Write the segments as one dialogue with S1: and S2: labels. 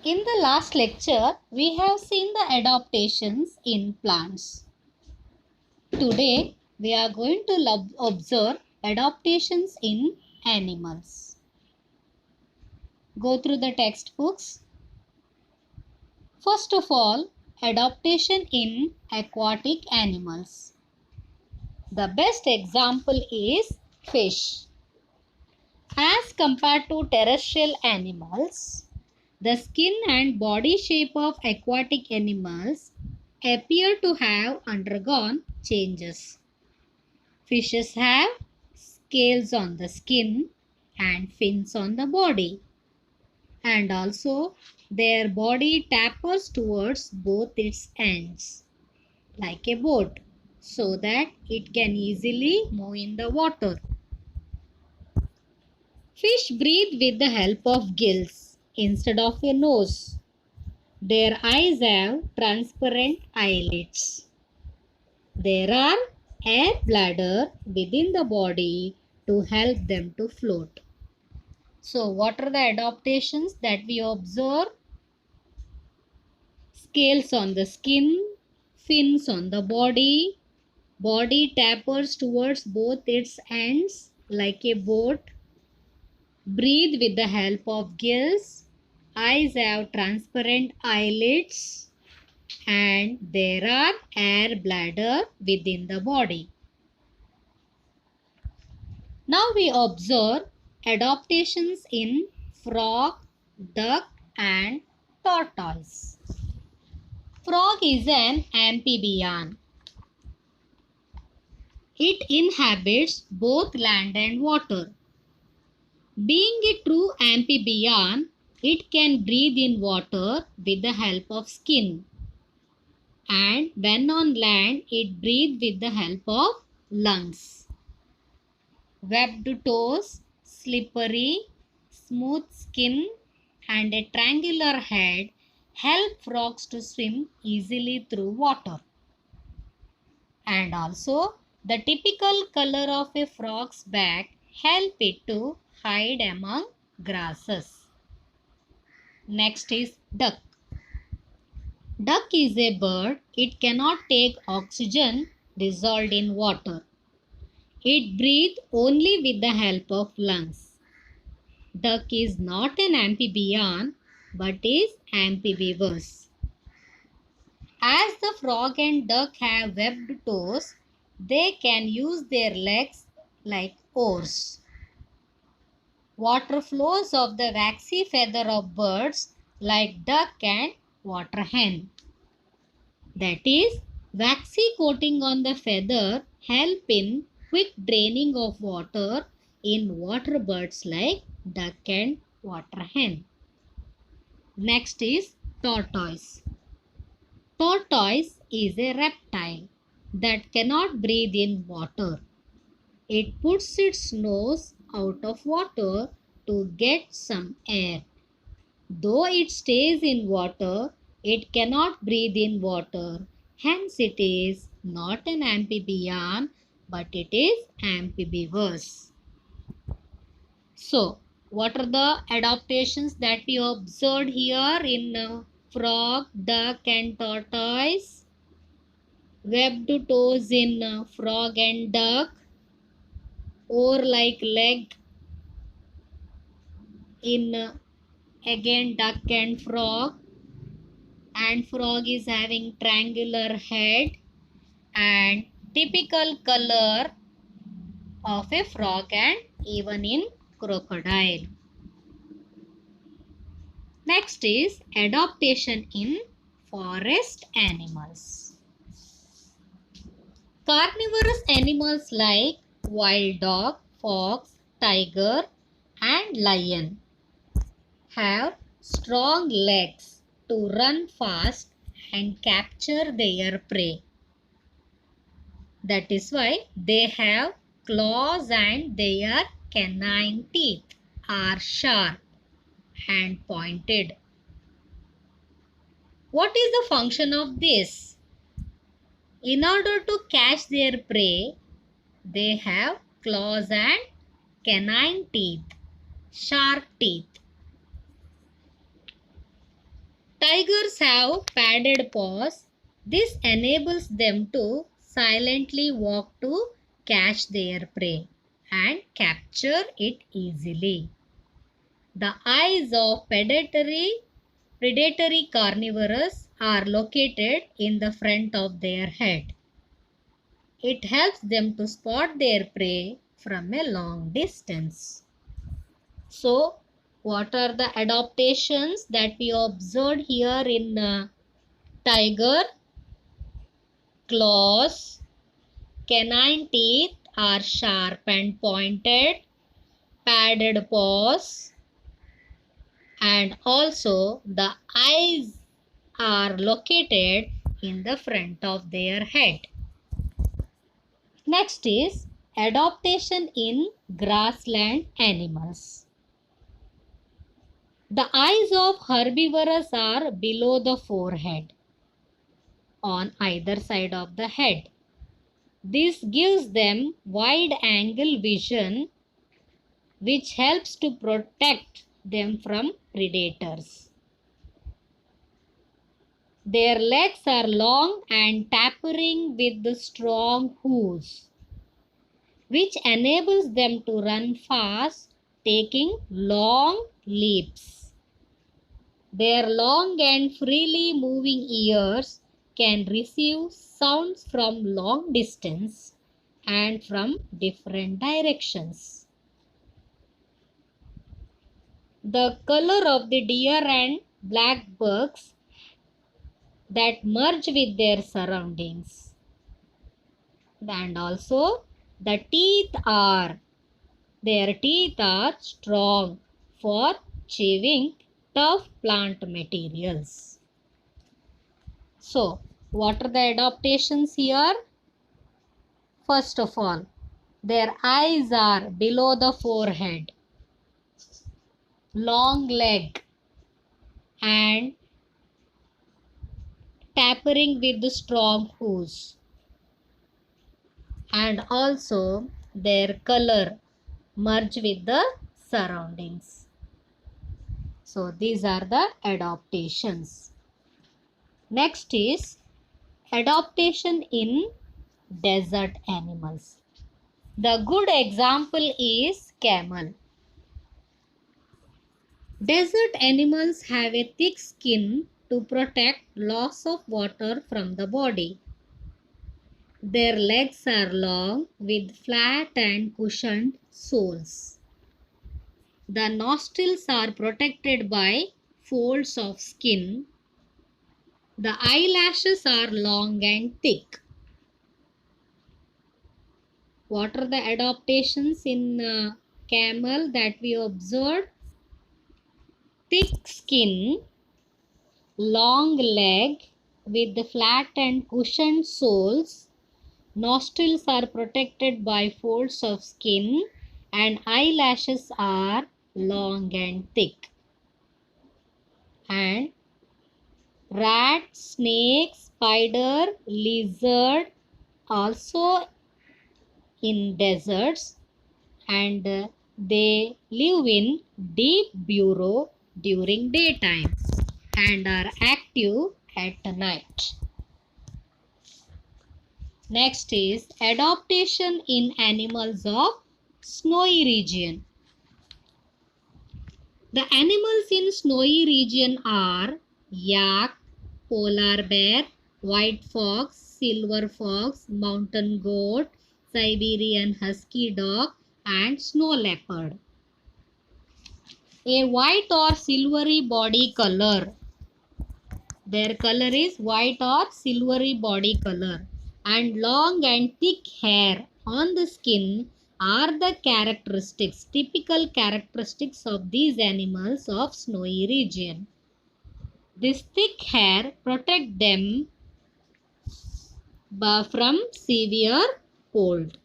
S1: In the last lecture, we have seen the adaptations in plants. Today, we are going to observe adaptations in animals. Go through the textbooks. First of all, adaptation in aquatic animals. The best example is fish. As compared to terrestrial animals, the skin and body shape of aquatic animals appear to have undergone changes. Fishes have scales on the skin and fins on the body, and also their body tapers towards both its ends like a boat so that it can easily move in the water. Fish breathe with the help of gills instead of a nose. Their eyes have transparent eyelids. There are air bladder within the body to help them to float. So what are the adaptations that we observe? Scales on the skin, fins on the body, body tapers towards both its ends like a boat, breathe with the help of gills, eyes have transparent eyelids, and there are air bladder within the body. Now we observe adaptations in frog, duck and tortoise. Frog is an amphibian. It inhabits both land and water. Being a true amphibian, it can breathe in water with the help of skin. And when on land, it breathes with the help of lungs. Webbed toes, slippery, smooth skin, and a triangular head help frogs to swim easily through water. And also, the typical color of a frog's back help it to hide among grasses. Next is duck. Duck is a bird. It cannot take oxygen dissolved in water. It breathes only with the help of lungs. Duck is not an amphibian but is amphibious. As the frog and duck have webbed toes, they can use their legs like oars. Water flows of the waxy feather of birds like duck and water hen. That is, waxy coating on the feather help in quick draining of water in water birds like duck and water hen. Next is tortoise. Tortoise is a reptile that cannot breathe in water. It puts its nose out of water to get some air. Though it stays in water, it cannot breathe in water. Hence it is not an amphibian but it is amphibious. So, what are the adaptations that we observed here in frog, duck and tortoise? Webbed toes in frog and duck, oar-like leg in again duck and frog is having triangular head and typical color of a frog and even in crocodile. Next is adaptation in forest animals. Carnivorous animals like wild dog, fox, tiger and lion have strong legs to run fast and capture their prey. That is why they have claws and their canine teeth are sharp and pointed. What is the function of this? In order to catch their prey, they have claws and canine teeth, sharp teeth. Tigers have padded paws. This enables them to silently walk to catch their prey and capture it easily. The eyes of predatory carnivores are located in the front of their head. It helps them to spot their prey from a long distance. So, what are the adaptations that we observed here in tiger? Claws, canine teeth are sharp and pointed, padded paws, and also the eyes are located in the front of their head. Next is adaptation in grassland animals. The eyes of herbivores are below the forehead on either side of the head. This gives them wide angle vision which helps to protect them from predators. Their legs are long and tapering with the strong hooves, which enables them to run fast, taking long leaps. Their long and freely moving ears can receive sounds from long distance and from different directions. The color of the deer and black bucks that merge with their surroundings. And also their teeth are strong for chewing tough plant materials. So, what are the adaptations here? First of all, their eyes are below the forehead, long leg, and tapering with the strong hooves. And also their color merge with the surroundings. So these are the adaptations. Next is adaptation in desert animals. The good example is camel. Desert animals have a thick skin to protect loss of water from the body. Their legs are long with flat and cushioned soles. The nostrils are protected by folds of skin. The eyelashes are long and thick. What are the adaptations in camel that we observed? Thick skin, long leg with the flat and cushioned soles. Nostrils are protected by folds of skin and eyelashes are long and thick. And rat, snake, spider, lizard also in deserts, and they live in deep burrow during daytime and are active at night. Next is adaptation in animals of snowy region. The animals in snowy region are yak, polar bear, white fox, silver fox, mountain goat, Siberian husky dog, and snow leopard. A white or silvery body color. Their color is white or silvery body color, and long and thick hair on the skin are the typical characteristics of these animals of snowy region. This thick hair protect them from severe cold.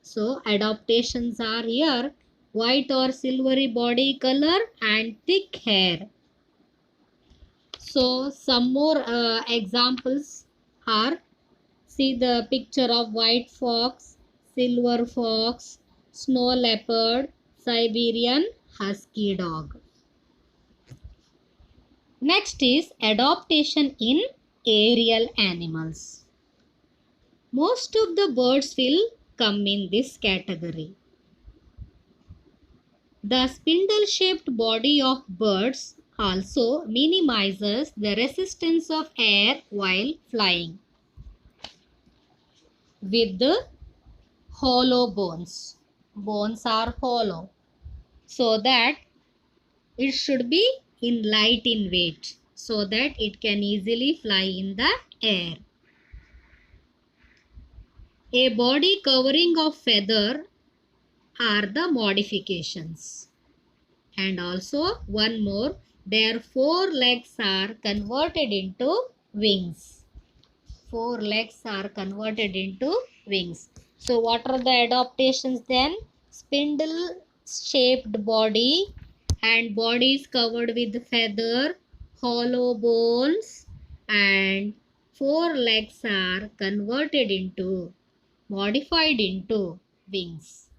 S1: So adaptations are here: white or silvery body color and thick hair. So some more examples are, see the picture of white fox, silver fox, snow leopard, Siberian husky dog. Next is adaptation in aerial animals. Most of the birds will come in this category. The spindle-shaped body of birds also minimizes the resistance of air while flying. With the hollow bones. Bones are hollow, so that it should be in light in weight, so that it can easily fly in the air. A body covering of feather are the modifications. And also one more, their four legs are converted into wings. Four legs are converted into wings. So what are the adaptations then? Spindle shaped body and body is covered with feather, hollow bones, and four legs are converted into, modified into wings.